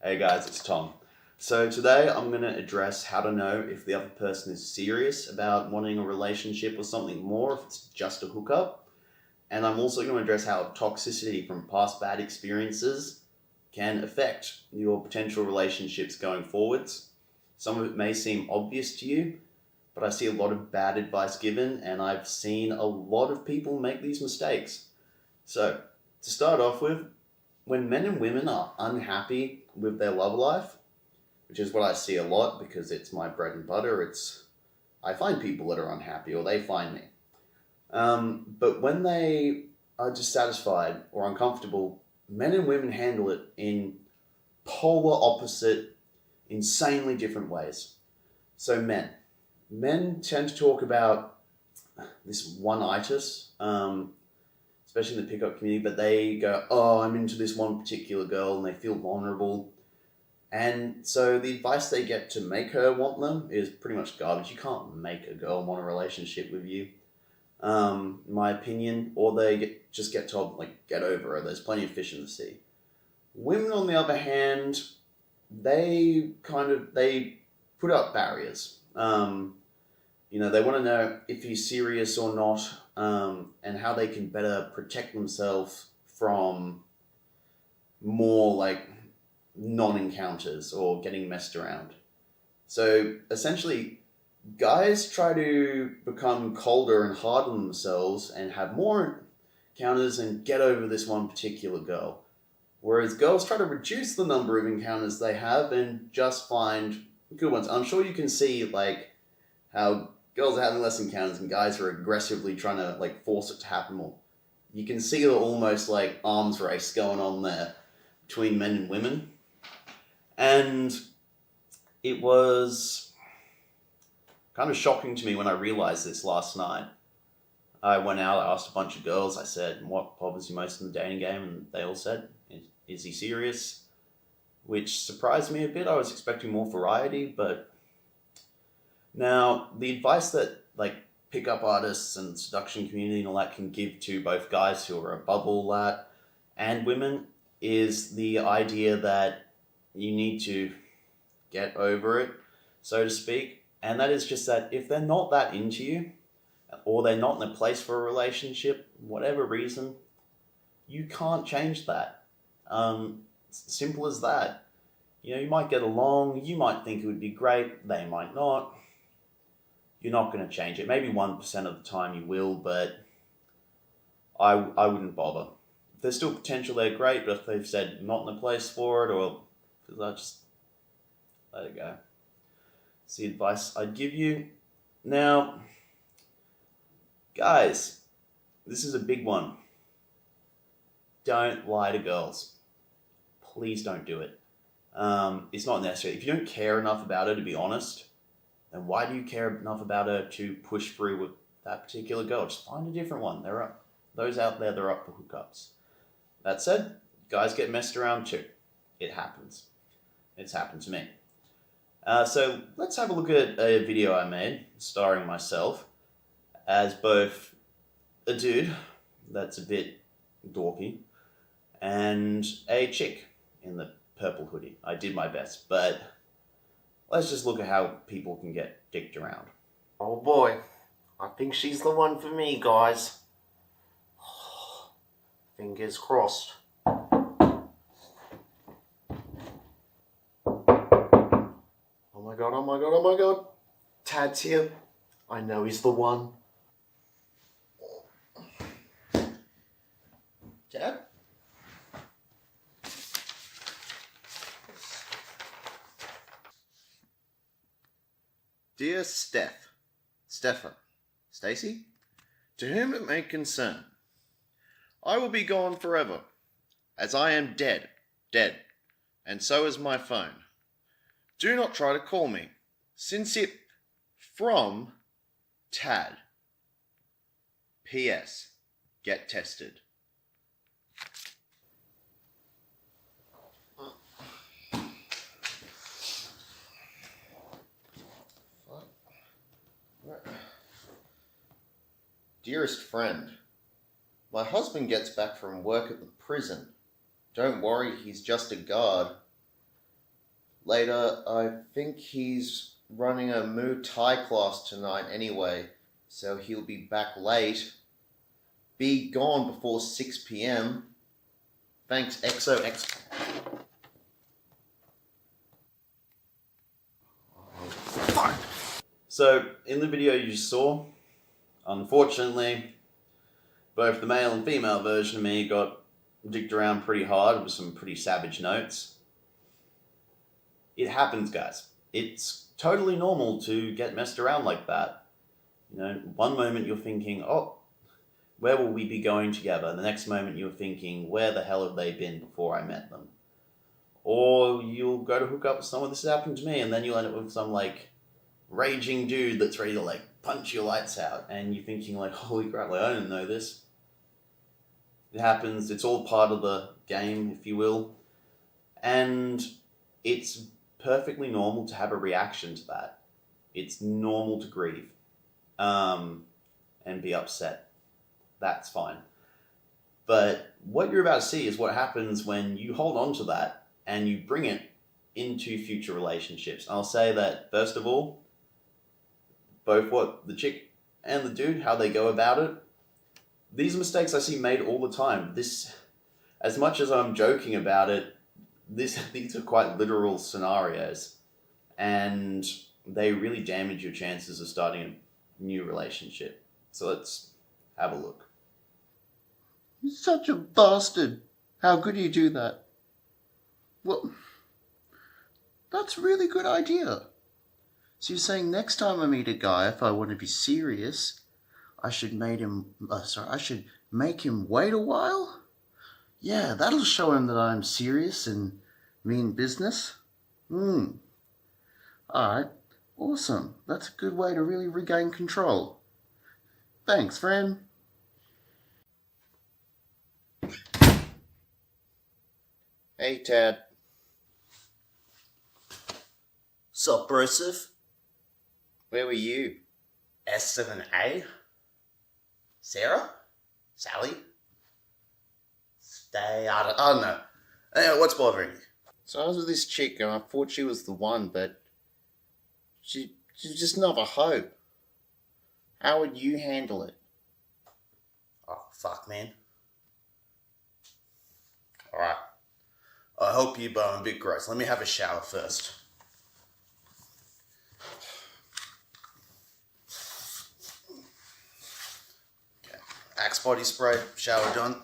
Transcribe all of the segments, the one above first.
Hey guys, it's Tom. So today I'm going to address how to know if the other person is serious about wanting a relationship or something more, if it's just a hookup. And I'm also going to address how toxicity from past bad experiences can affect your potential relationships going forwards. Some of it may seem obvious to you, but I see a lot of bad advice given, and I've seen a lot of people make these mistakes. So, to start off with, when men and women are unhappy with their love life, which is what I see a lot because it's my bread and butter, I find people that are unhappy or they find me. But when they are dissatisfied or uncomfortable, men and women handle it in polar opposite, insanely different ways. So men tend to talk about this one-itis, especially in the pickup community, but they go, oh, I'm into this one particular girl, and they feel vulnerable. And so the advice they get to make her want them is pretty much garbage. You can't make a girl want a relationship with you, in my opinion, or just get told, like, get over her. There's plenty of fish in the sea. Women, on the other hand, they put up barriers. They want to know if he's serious or not, and how they can better protect themselves from more like non-encounters or getting messed around. So essentially, guys try to become colder and harder on themselves and have more encounters and get over this one particular girl. Whereas girls try to reduce the number of encounters they have and just find good ones. I'm sure you can see like how girls are having less encounters and guys are aggressively trying to like force it to happen more. You can see the almost like arms race going on there between men and women. And it was kind of shocking to me when I realized this last night. I went out, I asked a bunch of girls, I said, what bothers you most in the dating game? And they all said, is he serious? Which surprised me a bit. I was expecting more variety, but now the advice that like pickup artists and seduction community and all that can give to both guys who are above all that and women is the idea that you need to get over it, so to speak. And that is just that if they're not that into you, or they're not in a place for a relationship, whatever reason, you can't change that. It's simple as that. You might get along, you might think it would be great, they might not. You're not going to change it. Maybe 1% of the time you will, but I wouldn't bother. If there's still potential there, great, but if they've said not in a place for it, or I just let it go. It's the advice I'd give you. Now, guys, this is a big one. Don't lie to girls. Please don't do it. It's not necessary. If you don't care enough about her to be honest, then why do you care enough about her to push through with that particular girl? Just find a different one. Those out there, they're up for hookups. That said, guys get messed around too. It happens. It's happened to me. So let's have a look at a video I made starring myself as both a dude that's a bit dorky and a chick in the purple hoodie. I did my best, but let's just look at how people can get dicked around. Oh boy, I think she's the one for me, guys. Fingers crossed. Oh my god, oh my god, oh my god. Tad's here. I know he's the one. Tad? Dear Stefan, Stacy, to whom it may concern, I will be gone forever, as I am dead, and so is my phone. Do not try to call me. Sincere from Tad. P.S. Get tested. Dearest friend, my husband gets back from work at the prison. Don't worry, he's just a guard. later. I think he's running a Muay Thai class tonight anyway, so he'll be back late. Be gone before 6 p.m. Thanks, XOX. Fuck! So, in the video you saw, unfortunately, both the male and female version of me got dicked around pretty hard with some pretty savage notes. It happens, guys. It's totally normal to get messed around like that. You know, one moment you're thinking, oh, where will we be going together? And the next moment you're thinking, where the hell have they been before I met them? Or you'll go to hook up with someone, this has happened to me, and then you'll end up with some, like, raging dude that's ready to, like, punch your lights out. And you're thinking, like, holy crap, like, I didn't know this. It happens, it's all part of the game, if you will. And it's perfectly normal to have a reaction to that. It's normal to grieve and be upset. That's fine. But what you're about to see is what happens when you hold on to that and you bring it into future relationships. I'll say that, first of all, both what the chick and the dude, how they go about it, these mistakes I see made all the time. This, as much as I'm joking about it, these are quite literal scenarios, and they really damage your chances of starting a new relationship. So let's have a look. You're such a bastard. How could you do that? Well, that's a really good idea. So you're saying next time I meet a guy, if I want to be serious, I should make him wait a while? Yeah, that'll show him that I'm serious and mean business. Alright, awesome. That's a good way to really regain control. Thanks, friend. Hey, Tad. Sup, Broseph? Where were you? S7A? Sarah? Sally? Stay out of... I don't know. Anyway, what's bothering you? So I was with this chick and I thought she was the one, but she's just not a hope. How would you handle it? Oh, fuck, man. Alright. I hope you, but I'm a bit gross. Let me have a shower first. Okay. Axe body spray, shower done.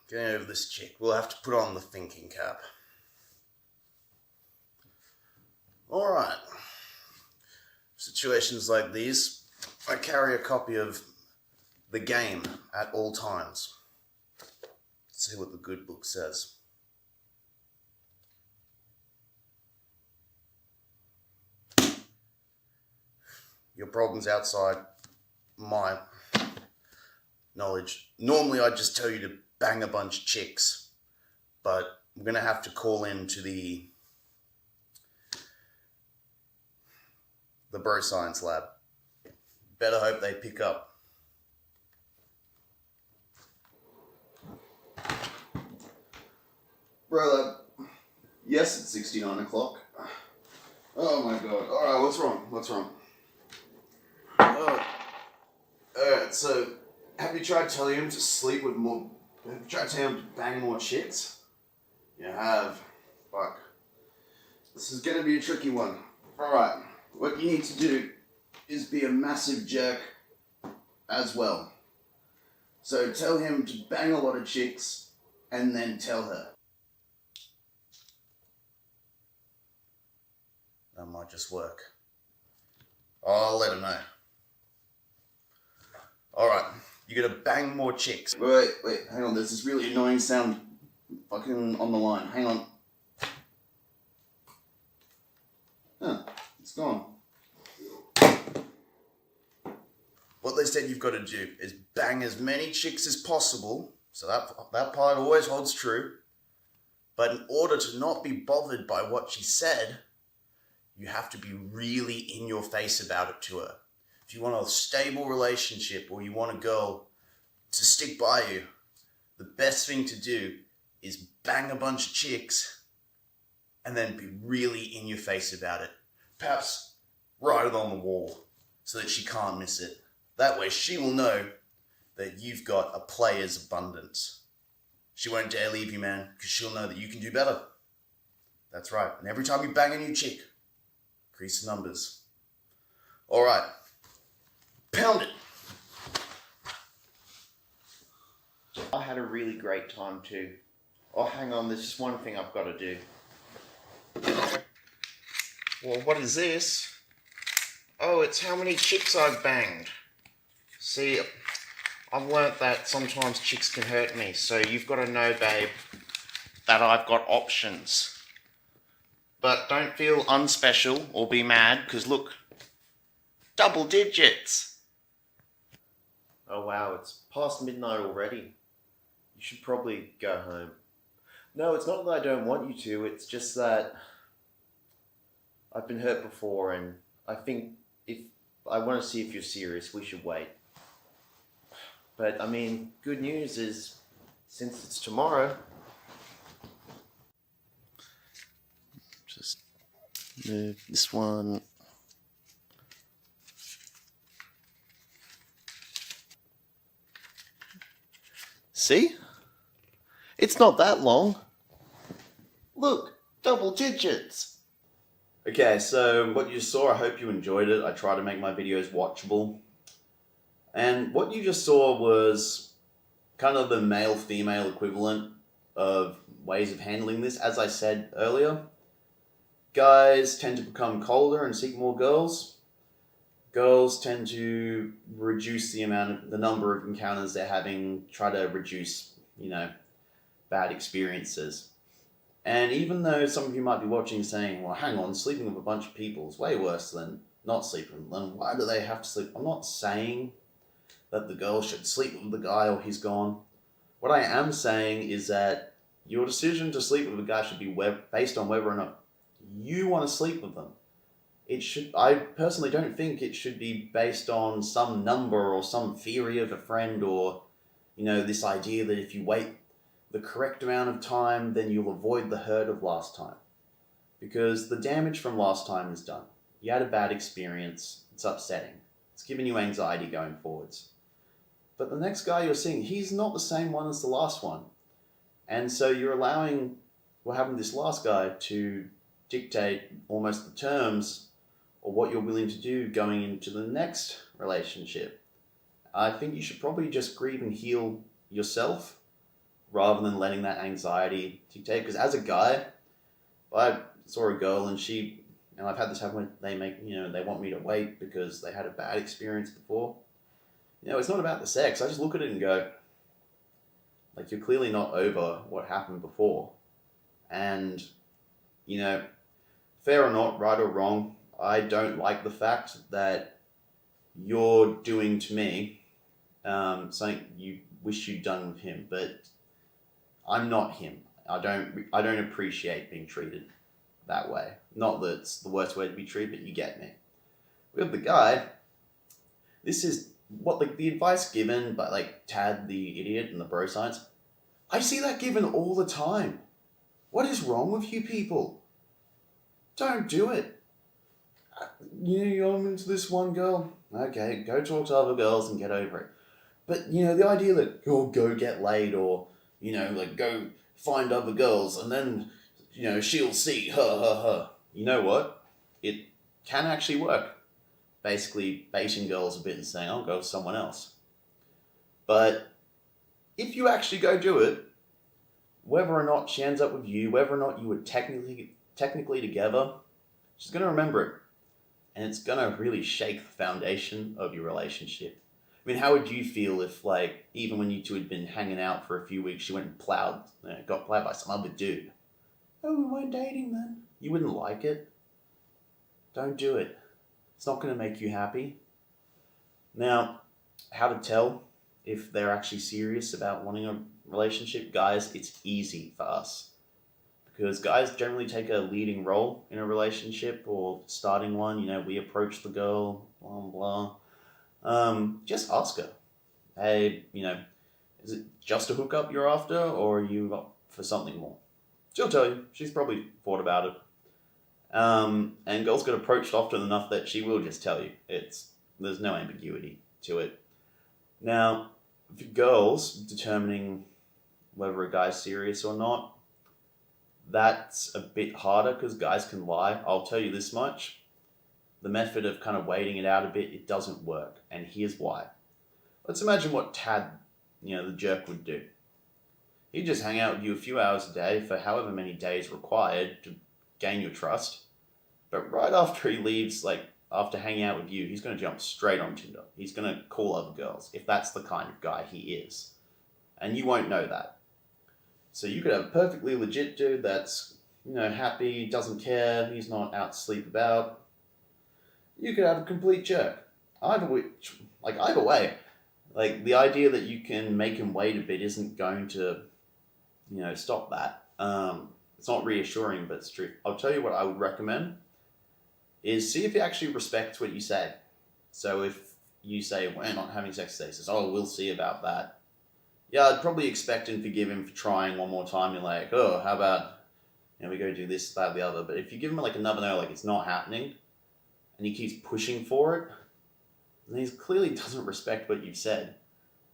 Getting over this chick. We'll have to put on the thinking cap. Alright. Situations like these, I carry a copy of The Game at all times. Let's see what the good book says. Your problem's outside my knowledge. Normally I'd just tell you to bang a bunch of chicks, but I'm gonna have to call into the bro science lab. Better hope they pick up. Bro lab. Yes, it's 69 o'clock. Oh my god. Alright, what's wrong? What's wrong? Alright, so have you tried telling him to sleep with more... Have you tried telling him to bang more chicks? You have. Fuck. This is gonna be a tricky one. Alright, what you need to do is be a massive jerk as well. So tell him to bang a lot of chicks and then tell her. That might just work. I'll let him know. Alright, you're gonna bang more chicks. Wait, hang on, there's this really annoying sound fucking on the line. Hang on. Huh, it's gone. What they said you've got to do is bang as many chicks as possible, so that part always holds true. But in order to not be bothered by what she said, you have to be really in your face about it to her. If you want a stable relationship or you want a girl to stick by you, the best thing to do is bang a bunch of chicks and then be really in your face about it. Perhaps write it on the wall so that she can't miss it. That way she will know that you've got a player's abundance. She won't dare leave you, man, because she'll know that you can do better. That's right. And every time you bang a new chick, increase the numbers. All right. Pound it. I had a really great time too. Oh, hang on, there's just one thing I've got to do. Well, what is this? Oh, it's how many chicks I've banged. See, I've learnt that sometimes chicks can hurt me, so you've got to know, babe, that I've got options. But don't feel unspecial or be mad, because look, double digits. Oh wow, it's past midnight already. You should probably go home. No, it's not that I don't want you to, it's just that I've been hurt before, and I think if I want to see if you're serious, we should wait. But I mean, good news is, since it's tomorrow, just move this one. See? It's not that long. Look, double digits. Okay, so what you just saw, I hope you enjoyed it. I try to make my videos watchable. And what you just saw was kind of the male-female equivalent of ways of handling this. As I said earlier, guys tend to become colder and seek more girls. Girls tend to reduce the number of encounters they're having, try to reduce, bad experiences. And even though some of you might be watching saying, well, hang on, sleeping with a bunch of people is way worse than not sleeping with them. Why do they have to sleep? I'm not saying that the girl should sleep with the guy or he's gone. What I am saying is that your decision to sleep with a guy should be based on whether or not you want to sleep with them. I personally don't think it should be based on some number or some theory of a friend or, this idea that if you wait the correct amount of time, then you'll avoid the hurt of last time. Because the damage from last time is done. You had a bad experience. It's upsetting. It's giving you anxiety going forwards. But the next guy you're seeing, he's not the same one as the last one. And so you're allowing what happened to this last guy to dictate almost the terms or what you're willing to do going into the next relationship. I think you should probably just grieve and heal yourself rather than letting that anxiety dictate. Because as a guy, I saw a girl and I've had this happen when they want me to wait because they had a bad experience before. It's not about the sex. I just look at it and go, like, you're clearly not over what happened before. And, fair or not, right or wrong, I don't like the fact that you're doing to me something you wish you'd done with him, but I'm not him. I don't appreciate being treated that way. Not that it's the worst way to be treated, but you get me. With the guy, this is what the advice given by Tad the idiot and the bro science. I see that given all the time. What is wrong with you people? Don't do it. You're into this one girl. Okay, go talk to other girls and get over it. But the idea that you'll go get laid or go find other girls and then she'll see her. You know what? It can actually work. Basically baiting girls a bit and saying, I'll go with someone else. But if you actually go do it, whether or not she ends up with you, whether or not you were technically together, she's going to remember it. And it's going to really shake the foundation of your relationship. I mean, how would you feel if, even when you two had been hanging out for a few weeks, she went and got plowed by some other dude? Oh, we weren't dating then. You wouldn't like it. Don't do it. It's not going to make you happy. Now, how to tell if they're actually serious about wanting a relationship? Guys, it's easy for us. Because guys generally take a leading role in a relationship or starting one. We approach the girl, blah, blah. Just ask her. Hey, is it just a hookup you're after or are you up for something more? She'll tell you. She's probably thought about it. And girls get approached often enough that she will just tell you. There's no ambiguity to it. Now, for girls, determining whether a guy's serious or not, that's a bit harder because guys can lie. I'll tell you this much. The method of kind of waiting it out a bit, it doesn't work. And here's why. Let's imagine what Tad, the jerk, would do. He'd just hang out with you a few hours a day for however many days required to gain your trust. But right after he leaves, after hanging out with you, he's going to jump straight on Tinder. He's going to call other girls, if that's the kind of guy he is. And you won't know that. So you could have a perfectly legit dude that's, happy, doesn't care, he's not out to sleep about. You could have a complete jerk. Either way, the idea that you can make him wait a bit isn't going to, stop that. It's not reassuring, but it's true. I'll tell you what I would recommend is see if he actually respects what you say. So if you say, we're not having sex today, he says, oh, we'll see about that. Yeah, I'd probably expect and forgive him for trying one more time. You're like, oh, how about, we go do this, that, the other. But if you give him another no, it's not happening, and he keeps pushing for it, then he clearly doesn't respect what you've said.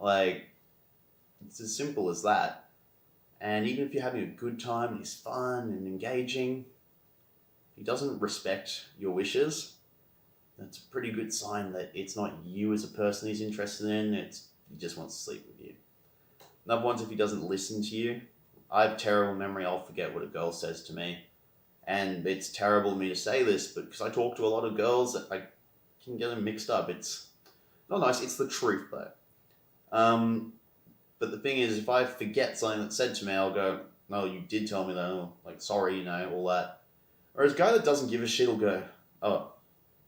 It's as simple as that. And even if you're having a good time and it's fun and engaging, if he doesn't respect your wishes, that's a pretty good sign that it's not you as a person he's interested in, he just wants to sleep with you. Another one's if he doesn't listen to you. I have terrible memory, I'll forget what a girl says to me. And it's terrible of me to say this, but because I talk to a lot of girls, I can get them mixed up. It's not nice, it's the truth though. But the thing is, if I forget something that's said to me, I'll go, no, you did tell me that, sorry, all that. Whereas a guy that doesn't give a shit will go, oh,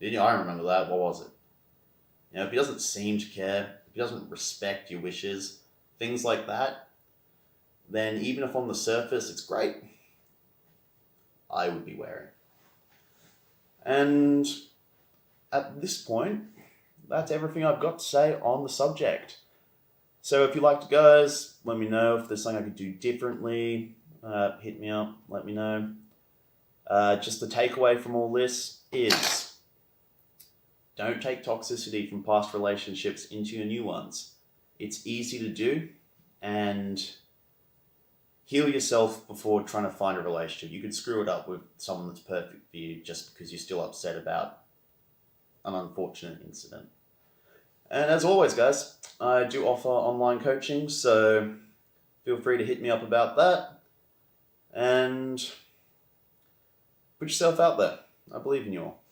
did you? I remember that, what was it? If he doesn't seem to care, if he doesn't respect your wishes, things like that, then even if on the surface it's great, I would be wary. And at this point, that's everything I've got to say on the subject. So if you liked it, guys, let me know if there's something I could do differently. Hit me up, let me know. Just the takeaway from all this is don't take toxicity from past relationships into your new ones. It's easy to do, and heal yourself before trying to find a relationship. You could screw it up with someone that's perfect for you just because you're still upset about an unfortunate incident. And as always, guys, I do offer online coaching, so feel free to hit me up about that. And put yourself out there. I believe in you all.